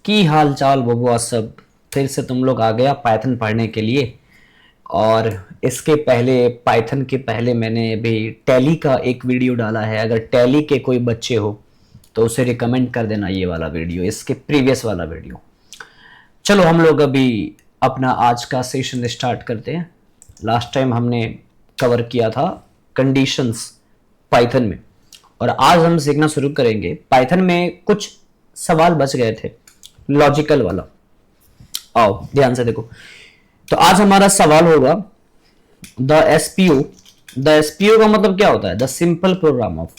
की हाल चाल बबुआ सब। फिर से तुम लोग आ गया पाइथन पढ़ने के लिए। और इसके पहले पाइथन के पहले मैंने अभी टैली का एक वीडियो डाला है। अगर टैली के कोई बच्चे हो तो उसे रिकमेंड कर देना ये वाला वीडियो, इसके प्रीवियस वाला वीडियो। चलो हम लोग अभी अपना आज का सेशन स्टार्ट करते हैं। लास्ट टाइम हमने कवर किया था कंडीशंस पाइथन में, और आज हम सीखना शुरू करेंगे। पाइथन में कुछ सवाल बच गए थे लॉजिकल वाला। आओ ध्यान से देखो। तो आज हमारा सवाल होगा द एसपीओ। द एसपीओ का मतलब क्या होता है? The simple program of.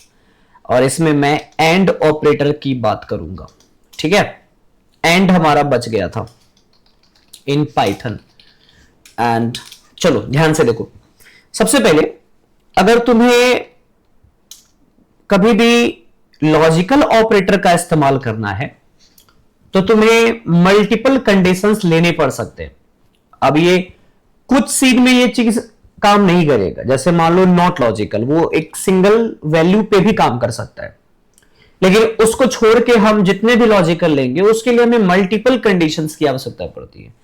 और इसमें मैं एंड ऑपरेटर की बात करूंगा, ठीक है। एंड हमारा बच गया था इन पाइथन। एंड चलो ध्यान से देखो। सबसे पहले अगर तुम्हें कभी भी लॉजिकल ऑपरेटर का इस्तेमाल करना है तो तुम्हें मल्टीपल कंडीशंस लेने पड़ सकते हैं। अब ये कुछ सीड में ये चीज काम नहीं करेगा। जैसे मान लो नॉट लॉजिकल, वो एक सिंगल वैल्यू पे भी काम कर सकता है, लेकिन उसको छोड़ के हम जितने भी लॉजिकल लेंगे उसके लिए हमें मल्टीपल कंडीशंस की आवश्यकता पड़ती है।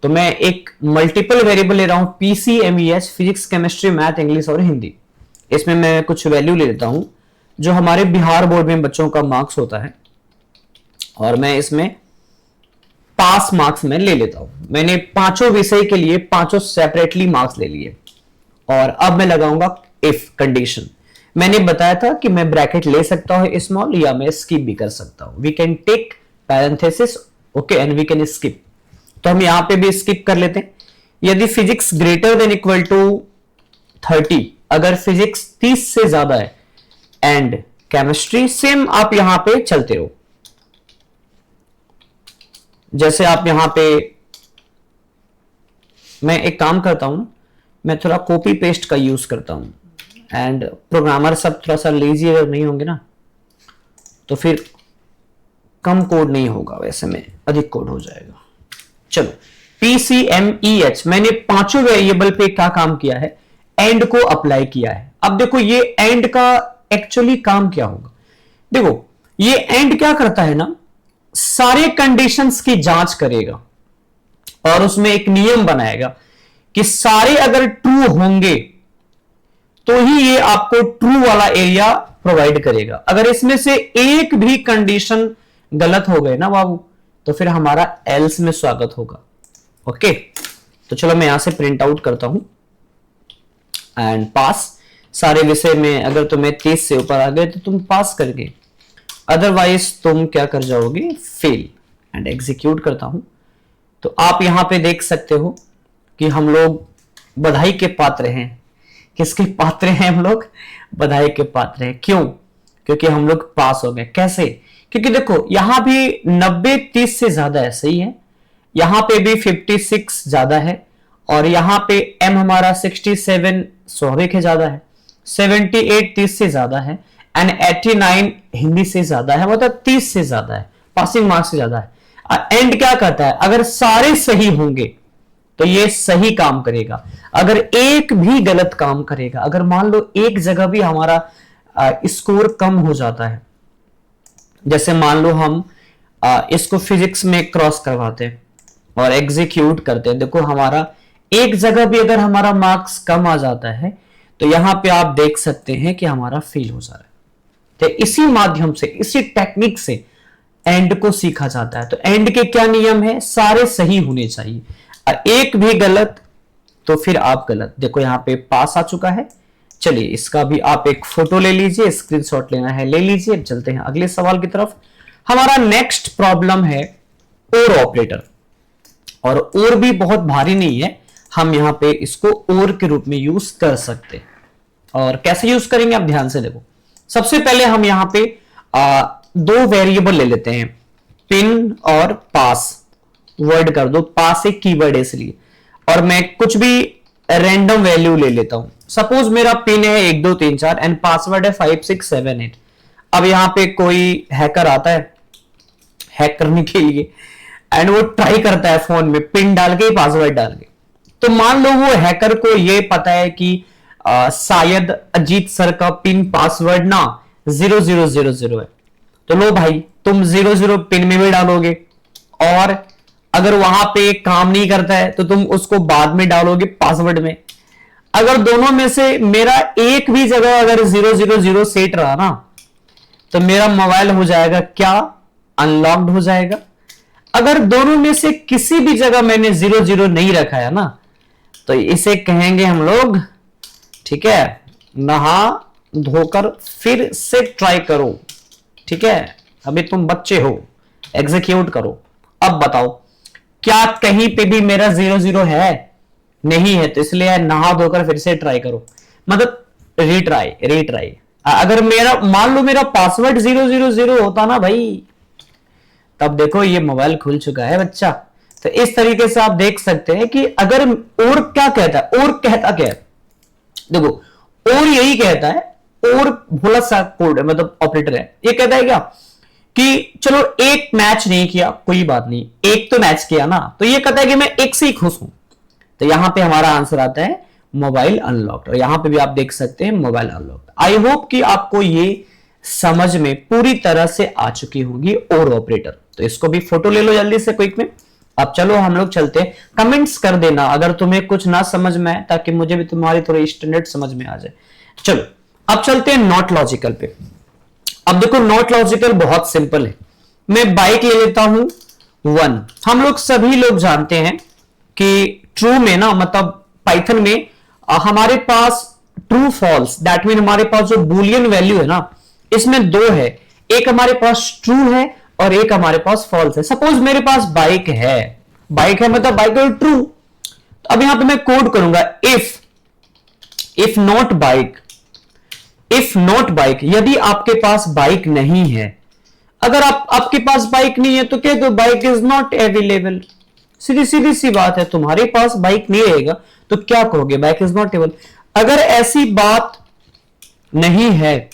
तो मैं एक मल्टीपल वेरिएबल ले रहा हूं, PCMEH, physics, chemistry, math, English और हिंदी। इसमें मैं कुछ वैल्यू ले लेता हूं जो हमारे बिहार बोर्ड में बच्चों का मार्क्स होता है, और मैं इसमें पास मार्क्स में ले लेता हूं। मैंने पांचों विषय के लिए पांचों सेपरेटली मार्क्स ले लिए। और अब मैं लगाऊंगा इफ कंडीशन। मैंने बताया था कि मैं ब्रैकेट ले सकता हूं स्मॉल, या मैं स्किप भी कर सकता हूं। We can take parenthesis, okay, and we can skip. तो हम यहां पे भी स्किप कर लेते हैं। यदि physics greater than equal to 30, अगर फिजिक्स 30 से ज्यादा है, एंड केमिस्ट्री सेम, आप यहां पे चलते रहो। जैसे आप यहां पे, मैं एक काम करता हूं, मैं थोड़ा कॉपी पेस्ट का यूज करता हूं। एंड प्रोग्रामर सब थोड़ा सा लेजी अगर नहीं होंगे ना तो फिर कम कोड नहीं होगा, वैसे में अधिक कोड हो जाएगा। चलो PCMEH, मैंने पांचों वेरिएबल पे क्या काम किया है? एंड को अप्लाई किया है। अब देखो ये एंड का एक्चुअली काम क्या होगा। देखो ये एंड क्या करता है ना, सारे कंडीशंस की जांच करेगा और उसमें एक नियम बनाएगा कि सारे अगर ट्रू होंगे तो ही ये आपको ट्रू वाला एरिया प्रोवाइड करेगा। अगर इसमें से एक भी कंडीशन गलत हो गए ना बाबू, तो फिर हमारा एल्स में स्वागत होगा। ओके, तो चलो मैं यहां से प्रिंट आउट करता हूं। एंड पास, सारे विषय में अगर तुम्हें 30 से ऊपर आ गए तो तुम पास कर गए, अदरवाइज तुम क्या कर जाओगे? फेल। एंड एग्जीक्यूट करता हूं। तो आप यहां पे देख सकते हो कि हम लोग बधाई के पात्र हैं। किसके पात्र हैं हम लोग? बधाई के पात्र हैं। क्यों? क्योंकि हम लोग पास हो गए। कैसे? क्योंकि देखो यहां भी 90 30 से ज्यादा है, सही है। यहां पे भी 56 ज्यादा है, और यहां पे m हमारा 67 स्वाभाविक है ज्यादा है, 78 30 से ज्यादा है, एंड 89 हिंदी से ज्यादा है, मतलब 30 से ज्यादा है, पासिंग मार्क्स से ज्यादा है। एंड क्या कहता है? अगर सारे सही होंगे तो ये सही काम करेगा। अगर एक भी गलत काम करेगा, अगर मान लो एक जगह भी हमारा स्कोर कम हो जाता है, जैसे मान लो हम इसको फिजिक्स में क्रॉस करवाते हैं और एग्जीक्यूट करते हैं, देखो हमारा एक जगह भी अगर हमारा मार्क्स कम आ जाता है तो यहां पे आप देख सकते हैं कि हमारा फेल हो जा रहा है। तो इसी माध्यम से, इसी टेक्निक से एंड को सीखा जाता है। तो एंड के क्या नियम है? सारे सही होने चाहिए, और एक भी गलत तो फिर आप गलत। देखो यहां पे पास आ चुका है। चलिए इसका भी आप एक फोटो ले लीजिए, स्क्रीनशॉट लेना है ले लीजिए। चलते हैं अगले सवाल की तरफ। हमारा नेक्स्ट प्रॉब्लम है और ऑपरेटर। और और भी बहुत भारी नहीं है, हम यहां पे इसको और के रूप में यूज कर सकते हैं। और कैसे यूज करेंगे आप ध्यान से देखो। सबसे पहले हम यहां पे दो वेरिएबल ले लेते हैं, पिन और पास। वर्ड कर दो, पास एक कीवर्ड है इसलिए। और मैं कुछ भी रैंडम वैल्यू ले लेता हूं। सपोज मेरा पिन है 1 2 3 4 एंड पासवर्ड है 5 6 7 8। अब यहां पे कोई हैकर आता है हैक करने के लिए, एंड वो ट्राई करता है फोन में पिन डाल के, पासवर्ड डाल के। तो मान लो वो हैकर को ये पता है कि शायद अजीत सर का पिन पासवर्ड ना 0000 है। तो लो भाई तुम 00 पिन में भी डालोगे, और अगर वहां पे काम नहीं करता है तो तुम उसको बाद में डालोगे पासवर्ड में। अगर दोनों में से मेरा एक भी जगह अगर 000 सेट रहा ना, तो मेरा मोबाइल हो जाएगा क्या, अनलॉक्ड हो जाएगा। अगर दोनों में से किसी भी जगह मैंने 00 नहीं रखा है ना, तो इसे कहेंगे हम लोग, ठीक है, नहा धोकर फिर से ट्राई करो। ठीक है, अभी तुम बच्चे हो, एग्जीक्यूट करो। अब बताओ, क्या कहीं पे भी मेरा 00 है? नहीं है, तो इसलिए नहा धोकर फिर से ट्राई करो, मतलब रीट्राई। अगर मेरा मान लो मेरा पासवर्ड 000 होता ना भाई, तब देखो ये मोबाइल खुल चुका है बच्चा। तो इस तरीके से आप देख सकते हैं कि अगर और क्या कहता है, और कहता क्या है, देखो और यही कहता है, और भोला सा कोड है, मतलब ऑपरेटर है। ये कहता है क्या कि चलो एक मैच नहीं किया, कोई बात नहीं, एक तो मैच किया ना, तो ये कहता है कि मैं एक से ही खुश हूं। तो यहां पे हमारा आंसर आता है मोबाइल अनलॉक्ड, और यहां पे भी आप देख सकते हैं मोबाइल अनलॉक्ड। आई होप कि आपको ये समझ में पूरी तरह से आ चुकी होगी और ऑपरेटर। तो इसको भी फोटो ले लो जल्दी से क्विक में। अब चलो हम लोग चलते हैं, कमेंट्स कर देना अगर तुम्हें कुछ ना समझ में आए, ताकि मुझे भी तुम्हारी थोड़ी स्टैंडर्ड समझ में आ जाए। चलो अब चलते हैं नॉट लॉजिकल पे। अब देखो नॉट लॉजिकल बहुत सिंपल है। मैं बाइक ले लेता हूं 1। हम लोग सभी लोग जानते हैं कि ट्रू में ना, मतलब पाइथन में हमारे पास ट्रू फॉल्स, दैट मीन हमारे पास जो बूलियन वैल्यू है ना, इसमें दो है, एक हमारे पास ट्रू है और एक हमारे पास फॉल्स है। सपोज मेरे पास बाइक है मतलब बाइक है ट्रू। तो अब यहां पे मैं कोड करूंगा इफ नॉट बाइक, यदि आपके पास बाइक नहीं है। अगर आपके पास बाइक नहीं है तो कह दो बाइक इज नॉट अवेलेबल। सीधी सी बात है, तुम्हारे पास बाइक नहीं रहेगा तो क्या कहोगे, बाइक इज नॉट अवेलेबल। अगर ऐसी बात नहीं है,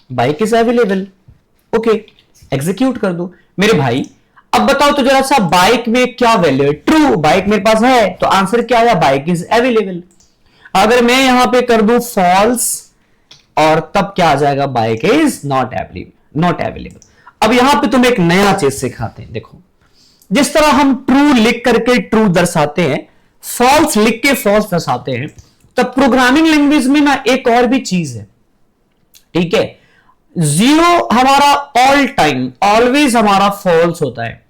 bike is available, okay, execute कर दो मेरे भाई। अब बताओ तो जरा सा, बाइक में क्या वैल्यू है, ट्रू, बाइक मेरे पास है, तो आंसर क्या आया, बाइक इज अवेलेबल। अगर मैं यहां पे कर दूं फॉल्स, और तब क्या आ जाएगा, बाइक इज नॉट अवेलेबल। अब यहां पे तुम एक नया चीज सिखाते हैं। देखो जिस तरह हम ट्रू लिख करके ट्रू दर्शाते हैं, फॉल्स लिख के फॉल्स दर्शाते हैं, तब प्रोग्रामिंग लैंग्वेज में ना एक और भी चीज है। ठीक है, 0 हमारा ऑल टाइम ऑलवेज हमारा फॉल्स होता है।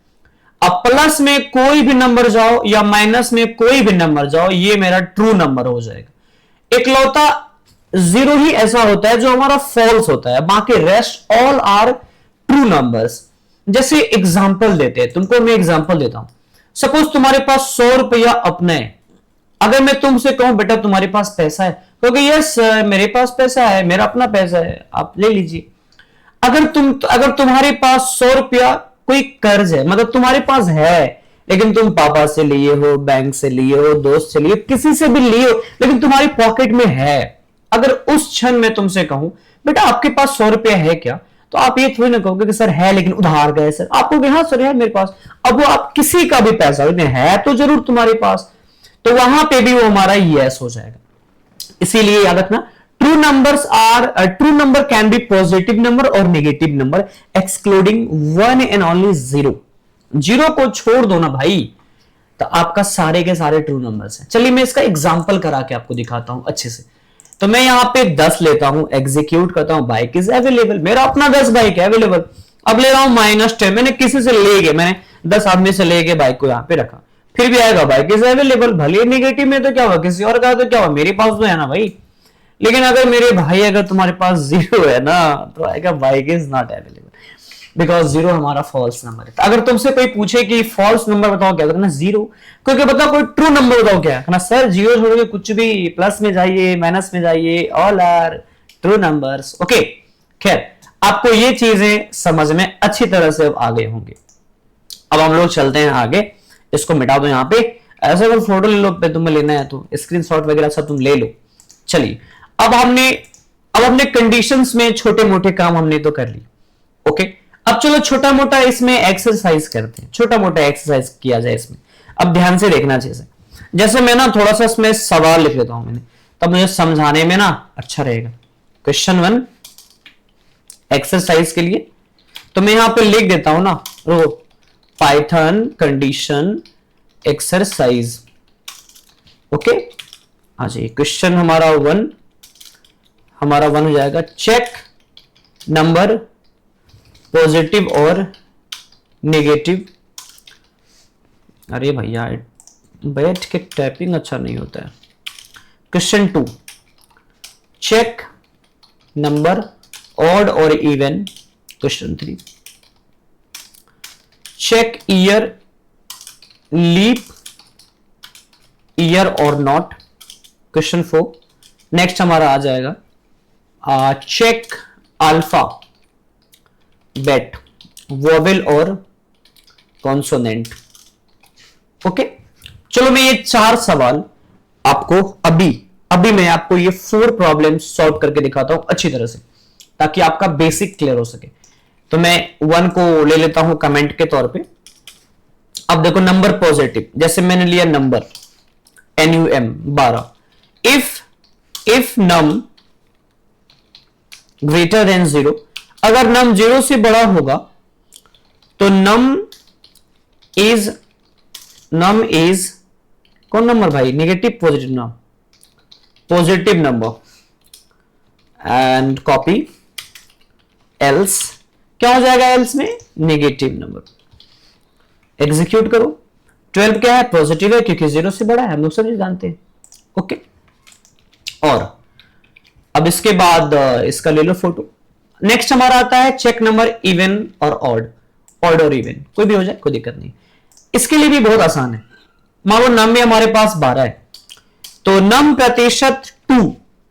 अब प्लस में कोई भी नंबर जाओ या माइनस में कोई भी नंबर जाओ, ये मेरा ट्रू नंबर हो जाएगा। इकलौता 0 ही ऐसा होता है जो हमारा फॉल्स होता है, बाकी rest all are true numbers. जैसे एग्जांपल देते हैं, तुमको मैं एग्जांपल देता हूं। सपोज तुम्हारे पास 100 रुपया अपने है। अगर मैं तुमसे कहूं बेटा तुम्हारे पास पैसा है, क्योंकि यस मेरे पास पैसा है, मेरा अपना पैसा है, आप ले लीजिए। अगर तुम्हारे पास 100 रुपया कोई कर्ज है, मतलब तुम्हारे पास है लेकिन तुम पापा से लिए हो, बैंक से लिए हो, दोस्त से लिए, किसी से भी लिए हो, लेकिन तुम्हारी पॉकेट में है। अगर उस क्षण में तुमसे कहूं बेटा आपके पास 100 रुपया है क्या, तो आप ये थोड़ी ना कहोगे कि सर है लेकिन उधार गए सर। आप कहोगे हाँ सर है मेरे पास। अब वो आप किसी का भी पैसा है तो जरूर तुम्हारे पास, तो वहां पे भी वो हमारा यस हो जाएगा। इसीलिए याद रखना, true number can be positive number और negative number excluding 1 and only 0। 0 को छोड़ दो ना भाई, तो आपका सारे के सारे ट्रू नंबर्स हैं। चलिए मैं इसका एग्जांपल करा के आपको दिखाता हूं अच्छे से। तो मैं यहां पे 10 लेता हूं, एग्जीक्यूट करता हूं, बाइक इज अवेलेबल, मेरा अपना 10 बाइक है अवेलेबल। अब ले रहा हूं -10, मैंने किसी से लेके, मैंने 10 आदमी से लेके बाइक को यहां पे रखा, फिर भी आएगा बाइक इज अवेलेबल। भले नेगेटिव में तो क्या हुआ, किसी और का तो क्या हुआ, मेरे पास तो है ना भाई। लेकिन अगर मेरे भाई अगर तुम्हारे पास 0 है ना, तो आएगा bike is not available, because 0 हमारा फॉल्स नंबर है। अगर तुमसे कोई पूछे कि फॉल्स नंबर बताओ क्या, तो 0। क्योंकि बताओ कोई ट्रू नंबर बताओ क्या, कहना सर 0 छोड़ के कुछ भी, प्लस में जाइए, माइनस में जाइए, all are true numbers. Okay, खैर आपको ये चीजें समझ में अच्छी तरह से अब आ गए होंगे। अब हम लोग चलते हैं आगे, इसको मिटा दो यहाँ पे। ऐसा कोई फोटो ले लो पे तुम्हें लेना है तो, स्क्रीनशॉट वगैरह सब तुम ले लो। चलिए अब हमने कंडीशंस में छोटे मोटे काम हमने तो कर ली। ओके, अब चलो छोटा मोटा इसमें एक्सरसाइज करते हैं, छोटा मोटा एक्सरसाइज किया जाए इसमें। अब ध्यान से देखना चाहिए, जैसे मैं ना थोड़ा सा इसमें सवाल लिख लेता हूं मैंने, तब मुझे समझाने में ना अच्छा रहेगा। क्वेश्चन 1 एक्सरसाइज के लिए तो मैं यहां पे लिख देता हूं ना, रो पाइथन कंडीशन एक्सरसाइज। ओके, हाँ जी, क्वेश्चन हमारा वन हो जाएगा, चेक नंबर पॉजिटिव और नेगेटिव। अरे भैया बैठ के टाइपिंग अच्छा नहीं होता है। क्वेश्चन 2, चेक नंबर ऑड और even. Question 3, check year leap year और नॉट। क्वेश्चन 4, नेक्स्ट हमारा आ जाएगा चेक अल्फा बेट वोवेल और कॉन्सोनेंट। ओके, चलो मैं ये 4 सवाल आपको अभी मैं आपको ये 4 प्रॉब्लम सॉल्व करके दिखाता हूं अच्छी तरह से, ताकि आपका बेसिक क्लियर हो सके। तो मैं 1 को ले लेता हूं कमेंट के तौर पे। अब देखो, नंबर पॉजिटिव, जैसे मैंने लिया number NUM 12, if num greater than 0, अगर नम 0 से बड़ा होगा तो नम इज कौन नंबर भाई, negative positive number, positive number and copy, else क्या हो जाएगा, एल्स में नेगेटिव नंबर। एग्जीक्यूट करो। 12 क्या है, पॉजिटिव है क्योंकि 0 से बड़ा है, हम लोग सभी जानते हैं। ओके, और अब इसके बाद इसका ले लो फोटो। नेक्स्ट हमारा आता है चेक नंबर इवन और ऑड और इवन, कोई भी हो जाए कोई दिक्कत नहीं। इसके लिए भी बहुत आसान है। मान लो नम में हमारे पास 12 है, तो नम प्रतिशत 2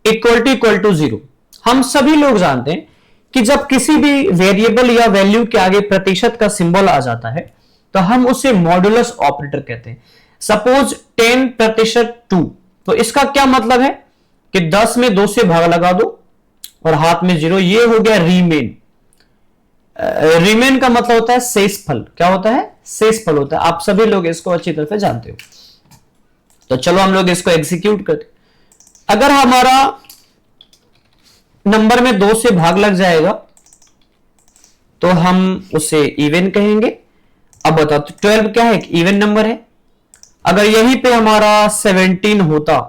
इक्वल टू 0। हम सभी लोग जानते हैं कि जब किसी भी वेरिएबल या वैल्यू के आगे प्रतिशत का सिंबल आ जाता है तो हम उसे मॉडुलस ऑपरेटर कहते हैं। सपोज 10% 2, तो इसका क्या मतलब है कि 10 में 2 से भाग लगा दो और हाथ में 0, ये हो गया रीमेन। रीमेन का मतलब होता है शेषफल। क्या होता है, शेषफल होता है। आप सभी लोग इसको अच्छी तरह से जानते हो। तो चलो हम लोग इसको एग्जीक्यूट करते। अगर हमारा नंबर में 2 से भाग लग जाएगा तो हम उसे इवन कहेंगे। अब बताओ, तो 12 क्या है, इवन नंबर है। अगर यहीं पे हमारा 17 होता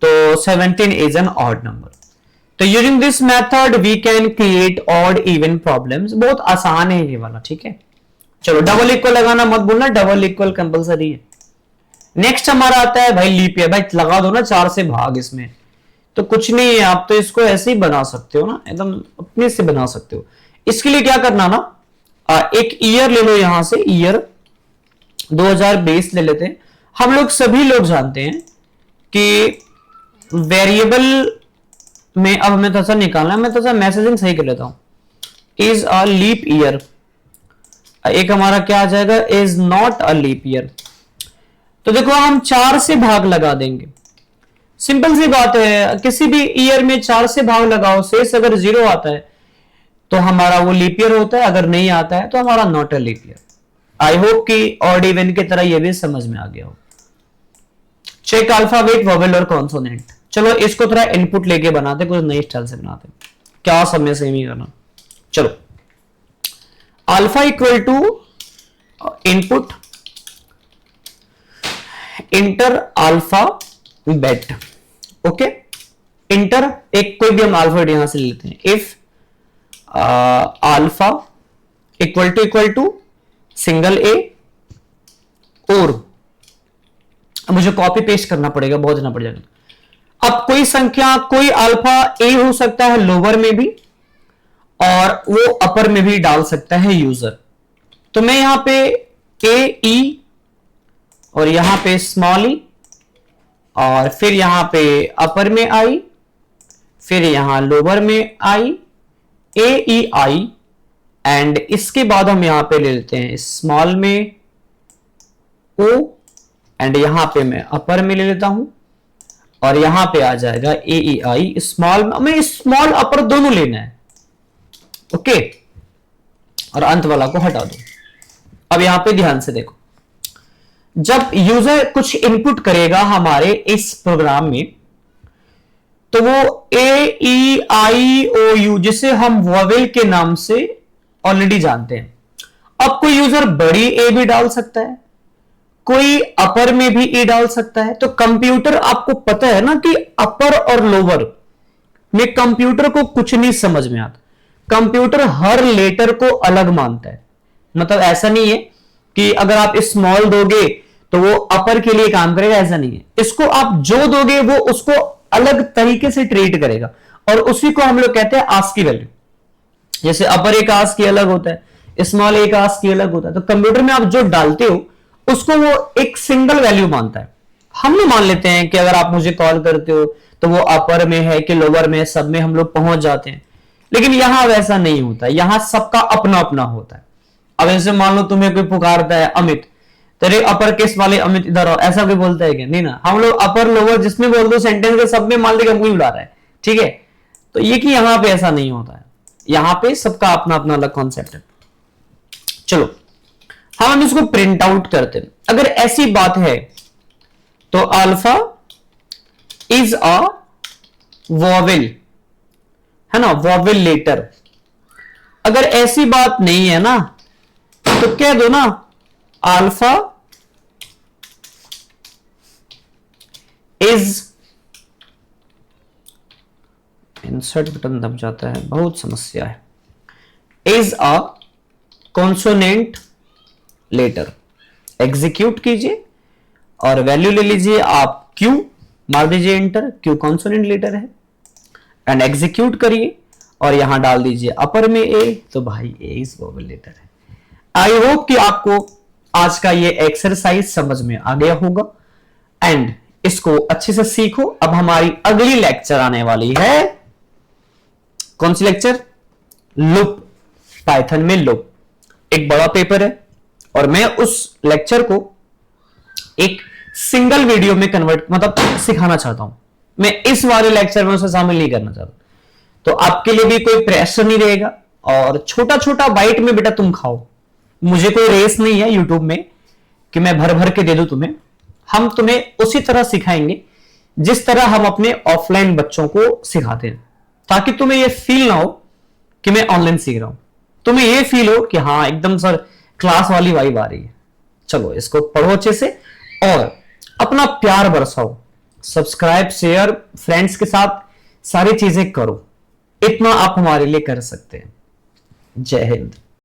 तो 17 इज एन ऑड नंबर। तो using this method we can create odd even problems. बहुत आसान है ये वाला, ठीक है। चलो, डबल इक्वल लगाना मत भूलना, डबल इक्वल कंपलसरी है। नेक्स्ट हमारा आता है भाई लीप ईयर। भाई लगा दो ना 4 से भाग, इसमें तो कुछ नहीं है, आप तो इसको ऐसे ही बना सकते हो ना, एकदम अपने से बना सकते हो। इसके लिए क्या करना ना, एक ईयर ले लो, यहां से ईयर 2020 ले लेते हैं। हम लोग सभी लोग जानते हैं कि वेरिएबल में अब हमें थोड़ा सा निकालना है। मैं थोड़ा सा मैसेजिंग सही कर लेता हूं। इज अ लीप ईयर, एक हमारा क्या आ जाएगा, is not a leap year. तो देखो हम 4 से भाग लगा देंगे, सिंपल सी बात है। किसी भी ईयर में 4 से भाग लगाओ, शेष अगर 0 आता है तो हमारा वो लीप ईयर होता है, अगर नहीं आता है तो हमारा not a leap year. I hope कि ऑड इवन की तरह ये भी समझ में आ गया हो। चेक अल्फाबेट वोवेल और कॉन्सोनेंट। चलो इसको थोड़ा इनपुट लेके बनाते, कुछ नई स्टाइल से बनाते, क्या समय सेम ही करना। चलो, alpha equal to input enter alphabet. Okay, enter एक कोई भी हम अल्फाबेट यहां से लेते हैं। If alpha equal to single A, और मुझे कॉपी पेस्ट करना पड़ेगा, बहुत देना पड़ जाएगा। अब कोई संख्या, कोई अल्फा ए हो सकता है लोअर में भी और वो अपर में भी डाल सकता है यूजर। तो मैं यहां पे ए ई और यहां पे स्मॉल ई और फिर यहां पे अपर में आई, फिर यहां लोअर में आई, ए ई आई, एंड इसके बाद हम यहां पे ले लेते हैं स्मॉल में ओ, एंड यहां पे मैं अपर में ले लेता हूं और यहां पे आ जाएगा ए ई आई स्मॉल में। स्मॉल अपर दोनों लेना है, ओके, और अंत वाला को हटा दो। अब यहां पे ध्यान से देखो, जब यूजर कुछ इनपुट करेगा हमारे इस प्रोग्राम में तो वो ए ई आई ओ यू, जिसे हम वोवेल के नाम से ऑलरेडी जानते हैं। अब कोई यूजर बड़ी ए भी डाल सकता है, कोई अपर में भी ए डाल सकता है। तो कंप्यूटर, आपको पता है ना कि अपर और लोअर में कंप्यूटर को कुछ नहीं समझ में आता। कंप्यूटर हर लेटर को अलग मानता है। मतलब ऐसा नहीं है कि अगर आप स्मॉल दोगे तो वो अपर के लिए काम करेगा, ऐसा नहीं है। इसको आप जो दोगे वो उसको अलग तरीके से ट्रीट करेगा, और उसी को हम लोग कहते हैं आस्की वैल्यू। जैसे अपर एक आस्की अलग होता है, स्मॉल एक आस्की अलग होता है। तो कंप्यूटर में आप जो डालते हो उसको वो एक सिंगल वैल्यू मानता है। हम लोग मान लेते हैं कि अगर आप मुझे कॉल करते हो तो वो अपर में है कि लोअर में, सब में हम लोग पहुंच जाते हैं। लेकिन यहां वैसा नहीं होता, यहां सबका अपना अपना होता है। अब ऐसे मान लो तुम्हें कोई पुकारता है अमित, तेरे अपर केस वाले अमित इधर आओ, ऐसा कोई बोलता है क्या? नहीं ना। हम लोग अपर लोअर जिसमें बोल दो सेंटेंस के सब में मान लेगा कोई बुला रहा है, ठीक है। तो ये कि यहां पे ऐसा नहीं होता है, यहां पे सबका अपना अपना अलग कॉन्सेप्ट है। चलो हम इसको प्रिंट आउट करते हैं। अगर ऐसी बात है तो अल्फा इज अ वॉवेल, है ना, वॉवेल लेटर। अगर ऐसी बात नहीं है ना तो कह दो ना अल्फा इज, इंसर्ट बटन दब जाता है, बहुत समस्या है, is a consonant letter. Execute कीजिए और वैल्यू ले लीजिए आप क्यू, मार दीजिए इंटर, क्यू कॉन्सोनेंट लेटर है, एंड एग्जीक्यूट करिए और यहां डाल दीजिए अपर में ए, तो भाई ए इज वोवेल लेटर है। आई होप कि आपको आज का ये एक्सरसाइज समझ में आ गया होगा, एंड इसको अच्छे से सीखो। अब हमारी अगली लेक्चर आने वाली है, कौन सी लेक्चर? लूप, पाइथन में लूप। एक बड़ा पेपर है और मैं उस लेक्चर को एक सिंगल वीडियो में कन्वर्ट, मतलब सिखाना चाहता हूं। मैं इस वाले लेक्चर में उसे शामिल नहीं करना चाहता। तो आपके लिए भी कोई प्रेशर नहीं रहेगा, और छोटा छोटा बाइट में बेटा तुम खाओ। मुझे कोई रेस नहीं है यूट्यूब में कि मैं भर भर के दे दूं तुम्हें। हम तुम्हें उसी तरह सिखाएंगे जिस तरह हम अपने ऑफलाइन बच्चों को सिखाते हैं, ताकि तुम्हें यह फील ना हो कि मैं ऑनलाइन सीख रहा हूं। तुम्हें यह फील हो कि हाँ एकदम सर क्लास वाली वाइब आ रही है। चलो इसको पढ़ो अच्छे से और अपना प्यार बरसाओ। सब्सक्राइब, शेयर, फ्रेंड्स के साथ सारी चीजें करो। इतना आप हमारे लिए कर सकते हैं। जय हिंद।